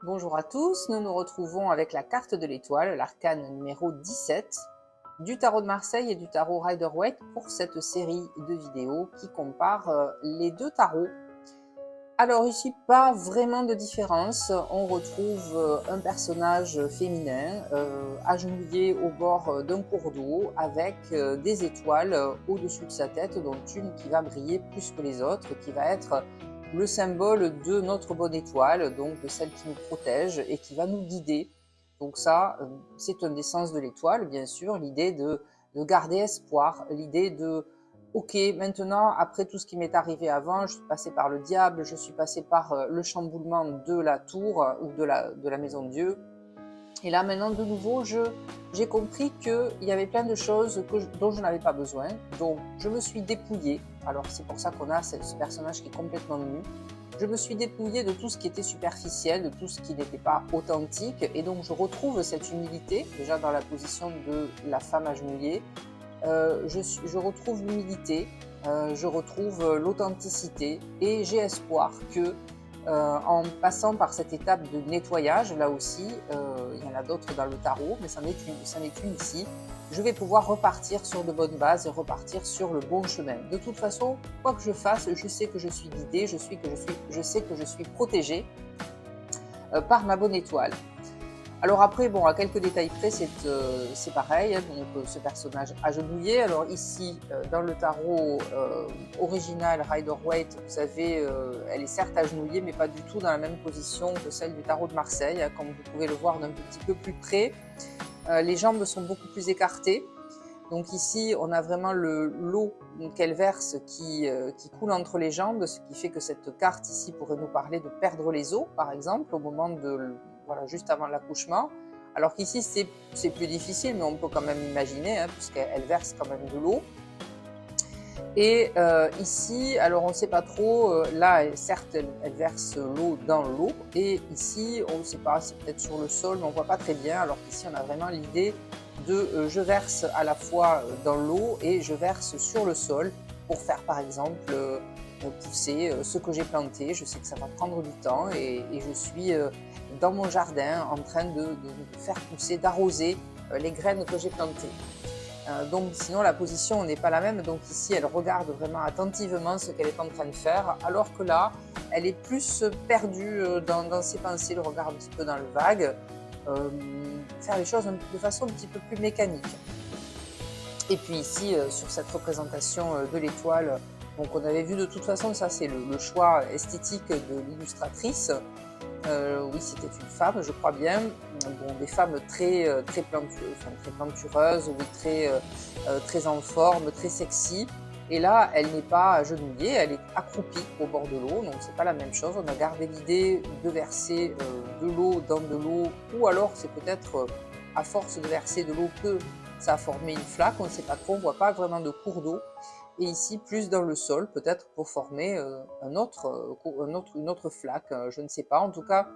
Bonjour à tous, nous nous retrouvons avec la carte de l'étoile, l'arcane numéro 17 du tarot de Marseille et du tarot Rider-Waite pour cette série de vidéos qui compare les deux tarots. Alors ici, pas vraiment de différence, on retrouve un personnage féminin agenouillé au bord d'un cours d'eau avec des étoiles au-dessus de sa tête, dont une qui va briller plus que les autres, qui va être le symbole de notre bonne étoile, donc de celle qui nous protège et qui va nous guider. Donc ça, c'est un des sens de l'étoile, bien sûr, l'idée de garder espoir, l'idée de ok, maintenant, après tout ce qui m'est arrivé avant, je suis passée par le diable, je suis passée par le chamboulement de la tour ou de la maison de Dieu. Et là, maintenant, de nouveau, j'ai compris qu'il y avait plein de choses dont je n'avais pas besoin. Donc, je me suis dépouillée. Alors, c'est pour ça qu'on a ce personnage qui est complètement nu. Je me suis dépouillée de tout ce qui était superficiel, de tout ce qui n'était pas authentique. Et donc, je retrouve cette humilité, déjà dans la position de la femme agenouillée. Je retrouve l'humilité, je retrouve l'authenticité et j'ai espoir que en passant par cette étape de nettoyage, là aussi, il y en a d'autres dans le tarot, mais c'en est une ici, je vais pouvoir repartir sur de bonnes bases et repartir sur le bon chemin. De toute façon, quoi que je fasse, je sais que je suis guidée, je sais que je suis protégée par ma bonne étoile. Alors après, bon, à quelques détails près, c'est pareil, hein, donc ce personnage agenouillé. Alors ici, dans le tarot original Rider-Waite, vous savez, elle est certes agenouillée, mais pas du tout dans la même position que celle du tarot de Marseille, hein, comme vous pouvez le voir d'un petit peu plus près. Les jambes sont beaucoup plus écartées. Donc ici, on a vraiment l'eau qu'elle verse qui coule entre les jambes, ce qui fait que cette carte ici pourrait nous parler de perdre les os, par exemple, au moment voilà, juste avant l'accouchement. Alors qu'ici, c'est plus difficile, mais on peut quand même imaginer, hein, puisqu'elle verse quand même de l'eau. Et ici, alors on ne sait pas trop, là, certes, elle verse l'eau dans l'eau, et ici, on ne sait pas, c'est peut-être sur le sol, mais on ne voit pas très bien, alors qu'ici, on a vraiment l'idée de je verse à la fois dans l'eau et je verse sur le sol pour faire, par exemple, pousser ce que j'ai planté. Je sais que ça va prendre du temps et je suis dans mon jardin en train de faire pousser, d'arroser les graines que j'ai plantées. Donc sinon la position n'est pas la même, donc ici elle regarde vraiment attentivement ce qu'elle est en train de faire, alors que là elle est plus perdue dans ses pensées, le regard un petit peu dans le vague, faire les choses de façon un petit peu plus mécanique. Et puis ici sur cette représentation de l'étoile, donc on avait vu de toute façon, ça c'est le choix esthétique de l'illustratrice. Oui, c'était une femme, je crois bien. Bon, des femmes très plantureuses, oui, très en forme, très sexy. Et là, elle n'est pas agenouillée, elle est accroupie au bord de l'eau, donc c'est pas la même chose. On a gardé l'idée de verser de l'eau dans de l'eau, ou alors c'est peut-être à force de verser de l'eau que ça a formé une flaque, on ne sait pas trop, on ne voit pas vraiment de cours d'eau. Et ici, plus dans le sol, peut-être pour former une autre flaque, je ne sais pas. En tout cas,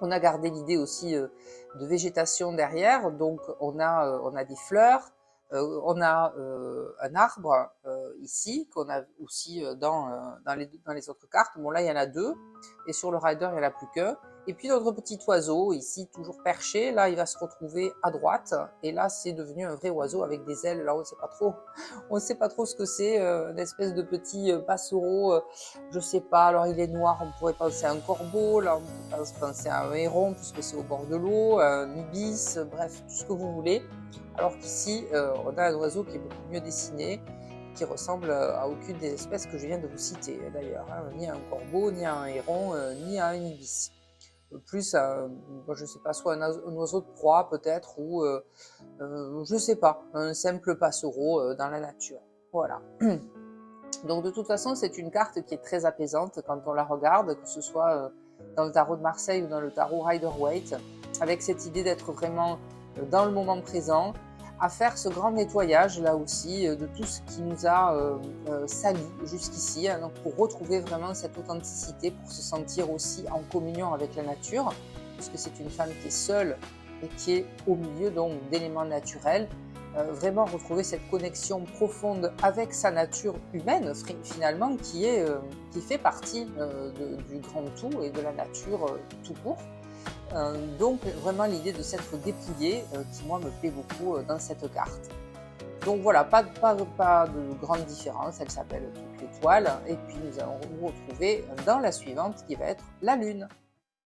on a gardé l'idée aussi de végétation derrière, donc on a des fleurs, on a un arbre ici, qu'on a aussi dans les autres cartes. Bon là, il y en a deux, et sur le rider, il n'y en a plus qu'un. Et puis notre petit oiseau, ici, toujours perché, là, il va se retrouver à droite, et là, c'est devenu un vrai oiseau avec des ailes. Là, on ne sait pas trop ce que c'est, une espèce de petit passereau, je sais pas, alors il est noir, on pourrait penser à un corbeau, là, on peut penser à un héron, puisque c'est au bord de l'eau, un ibis, bref, tout ce que vous voulez. Alors qu'ici, on a un oiseau qui est beaucoup mieux dessiné, qui ressemble à aucune des espèces que je viens de vous citer, d'ailleurs, hein, ni à un corbeau, ni à un héron, ni à un ibis. Plus, je sais pas, soit un oiseau de proie peut-être, ou je sais pas, un simple passereau dans la nature. Voilà. Donc de toute façon, c'est une carte qui est très apaisante quand on la regarde, que ce soit dans le tarot de Marseille ou dans le tarot Rider-Waite, avec cette idée d'être vraiment dans le moment présent, à faire ce grand nettoyage là aussi de tout ce qui nous a sali jusqu'ici, hein, donc pour retrouver vraiment cette authenticité, pour se sentir aussi en communion avec la nature, puisque c'est une femme qui est seule et qui est au milieu donc d'éléments naturels. Vraiment retrouver cette connexion profonde avec sa nature humaine finalement qui fait partie du grand tout et de la nature tout court. Donc vraiment l'idée de s'être dépouillé qui moi me plaît beaucoup dans cette carte. Donc voilà, pas de grande différence, elle s'appelle Toutes les toiles et puis nous allons nous retrouver dans la suivante qui va être la Lune.